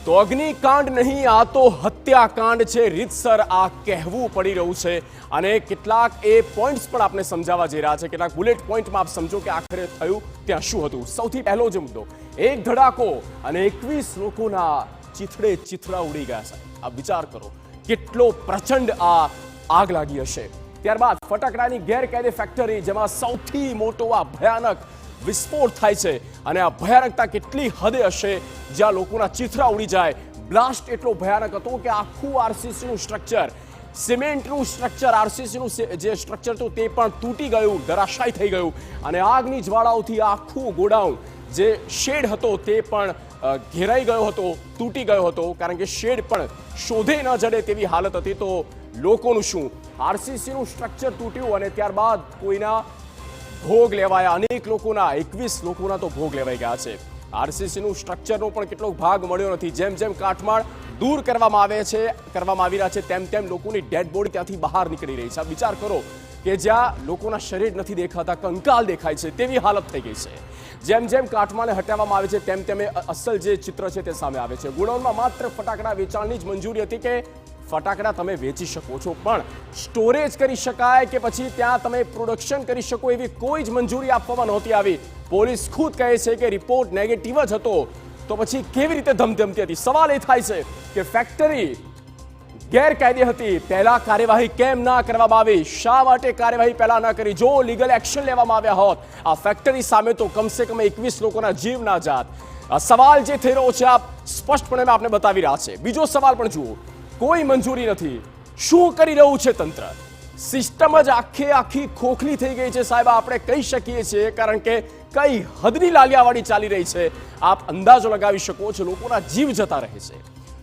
તો અગ્નિકાંડ નહીં, આ તો હત્યાકાંડ છે. રીતસર આ કહેવું પડી રહ્યું છે અને કેટલાક એ પોઈન્ટ્સ પણ આપણે સમજાવવા જઈ રહ્યા છે. કેટલાક બુલેટ પોઈન્ટમાં આપ સમજો કે આખરે થયું ત્યાં શું હતું. સૌથી પહેલો જ મુદ્દો, એક ધડાકો અને 21 લોકોના ચીથડે ચીથડા ઉડી ગયા છે. આપ વિચાર કરો કેટલો પ્રચંડ આ આગ લાગી હશે. ત્યારબાદ ફટાકડાની ગેરકાયદે ફેક્ટરી, જેમાં સૌથી મોટો આ ભયાનક વિસ્ફોટ થાય છે અને આ ભયાનકતા કેટલી હદે હશે જ્યાં લોકોના ચીથરા ઉડી જાય. બ્લાસ્ટ એટલો ભયાનક હતો કે આખું આરસીસીનું સ્ટ્રક્ચર, સિમેન્ટનું સ્ટ્રક્ચર, આરસીસીનું જે સ્ટ્રક્ચર હતું તે પણ તૂટી ગયું, ધરાશાયી થઈ ગયું અને આગની જ્વાળાઓથી આખું ગોડાઉન, જે શેડ હતો તે પણ ઘેરાઈ ગયો હતો, તૂટી ગયો હતો. કારણ કે શેડ પણ શોધે ન જડે તેવી હાલત હતી. તો લોકોનું શું? આરસીસીનું સ્ટ્રક્ચર તૂટ્યું અને ત્યારબાદ કોઈના ભોગ લેવાયા. અનેક લોકોના, 21 લોકોના તો ભોગ લેવાઈ ગયા છે. આરસીસીનું સ્ટ્રક્ચરનો પણ કેટલો ભાગ મળ્યો નથી. જેમ જેમ કાટમાળ દૂર કરવામાં આવી રહ્યા છે તેમ તેમ લોકોની ડેડ બોડી ત્યાંથી બહાર નીકળી રહી છે. વિચાર કરો કે જ્યાં લોકોના શરીર નથી દેખાતા, કંકાલ દેખાય છે તેવી હાલત થઈ ગઈ છે. જેમ જેમ કાટમાળને હટાવવામાં આવે છે તેમ તેમ અસલ જે ચિત્ર છે તે સામે આવે છે. ગોડાઉનમાં માત્ર ફટાકડા વેચાણની જ મંજૂરી હતી કે ફટાકડા તમે વેચી શકો છો, પણ સ્ટોરેજ કરી શકાય કે પછી ત્યાં તમે પ્રોડક્શન કરી શકો એવી કોઈ જ મંજૂરી આપવામાં નહોતી આવી. પોલીસ ખુદ કહે છે કે રિપોર્ટ નેગેટિવ જ હતો. તો પછી કેવી રીતે ધમધમતી હતી? સવાલ એ થાય છે કે ફેક્ટરી ગેરકાયદે હતી, પહેલા કાર્યવાહી કેમ ના કરવામાં આવી? શા માટે કાર્યવાહી પહેલા ન કરી? જો લીગલ એક્શન લેવામાં આવ્યા હોત આ ફેક્ટરી સામે તો કમસે કમ 21 લોકોના જીવ ના જાત. સવાલ જે થઈ રહ્યો છે આ સ્પષ્ટપણે આપણે બતાવી રહ્યા છે. બીજો સવાલ પણ જુઓ, કોઈ મંજૂરી નથી. શું કરી રહ્યું છે તંત્ર? સિસ્ટમ જ આખી ખોખલી થઈ ગઈ છે સાહેબ, આપણે કહી શકીએ છીએ. કારણ કે કઈ હદની લાલિયાવાડી ચાલી રહી છે આપ અંદાજો લગાવી શકો છો. લોકોના જીવ જતા રહે છે.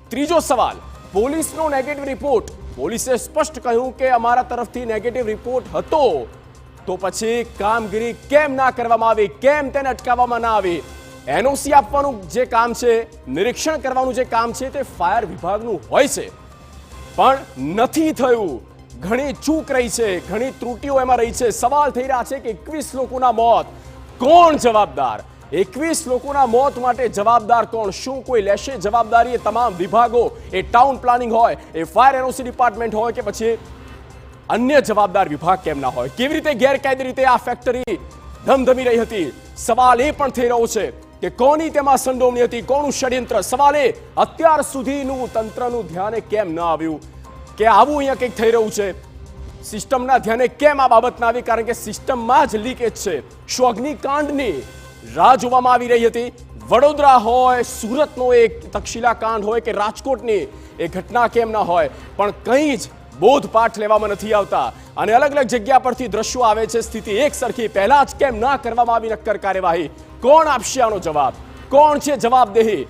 ત્રીજો સવાલ, પોલીસનો નેગેટિવ રિપોર્ટ. પોલીસે સ્પષ્ટ કહ્યું કે અમારા તરફથી નેગેટિવ રિપોર્ટ હતો, તો પછી કામગીરી કેમ ના કરવામાં આવી? કેમ તેને અટકાવવામાં ના આવી? એનઓસી આપવાનું જે કામ છે, નિરીક્ષણ કરવાનું જે કામ છે તે ફાયર વિભાગનું હોય છે, પણ નથી થયું. ઘણી ચૂક રહી છે, ઘણી ત્રુટીઓ એમાં રહી છે. સવાલ થઈ રહ્યા છે કે 21 લોકોના મોત, કોણ જવાબદાર? 21 લોકોના મોત માટે જવાબદાર કોણ? શું કોઈ લેશે જવાબદારી? એ તમામ વિભાગો, એ ટાઉન પ્લાનિંગ હોય, એ ફાયર એનઓસી ડિપાર્ટમેન્ટ હોય કે પછી અન્ય જવાબદાર વિભાગ કેમ ના હોય? કેવી રીતે ગેરકાયદે રીતે આ ફેક્ટરી ધમધમી રહી હતી? સવાલ એ પણ થઈ રહ્યો છે કે કોની તેમાં સંડોવણી હતી, કોનું ષડયંત્ર? સવાલ એ અત્યાર સુધીનું તંત્રનું ધ્યાને કેમ ન આવ્યું કે આવું અહીંયા કંઈક થઈ રહ્યું છે? સિસ્ટમના ધ્યાને કેમ આ બાબત ના આવી? કારણ કે સિસ્ટમમાં જ લીકેજ છે. શું અગ્નિકાંડની રાહ જોવામાં આવી રહી હતી? વડોદરા હોય, સુરતનો એક તક્ષશિલા કાંડ હોય કે રાજકોટની એ ઘટના કેમ ના હોય, પણ કંઈ જ બોધપાઠ લેવામાં નથી આવતા અને અલગ અલગ જગ્યા પરથી દ્રશ્યો આવે છે. સ્થિતિ એક સરખી. પહેલા જ કેમ ના કરવામાં આવી નક્કર કાર્યવાહી? કોણ આપશે આનો જવાબ? કોણ છે જવાબદેહી?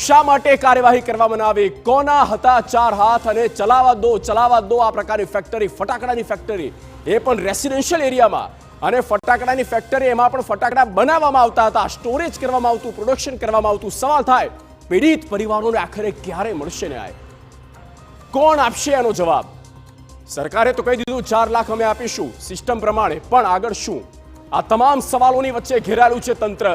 શા માટે કાર્યવાહી કરવામાં ના આવી? કોના હતા 4 હાથ? અને ચલાવવા દો આ પ્રકારની ફેક્ટરી, ફટાકડાની ફેક્ટરી, એ પણ રેસિડેન્શિયલ એરિયામાં. અને ફટાકડાની ફેક્ટરી, એમાં પણ ફટાકડા બનાવવામાં આવતા હતા, સ્ટોરેજ કરવામાં આવતું, પ્રોડક્શન કરવામાં આવતું. સવાલ થાય, પીડિત પરિવારોને આખરે ક્યારે મળશે ન્યાય? કોણ આપશે એનો જવાબ? સરકારે તો કહી દીધું 4 લાખ અમે આપીશું સિસ્ટમ પ્રમાણે, પણ આગળ શું? આ તમામ સવાલોની વચ્ચે ઘેરાયેલું છે તંત્ર.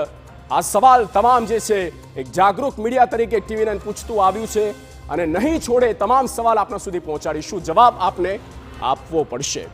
આ સવાલ તમામ જે છે એક જાગૃત મીડિયા તરીકે TV9 પૂછતું આવ્યું છે અને નહીં છોડે. તમામ સવાલ આપના સુધી પહોંચાડીશું, જવાબ આપને આપવો પડશે.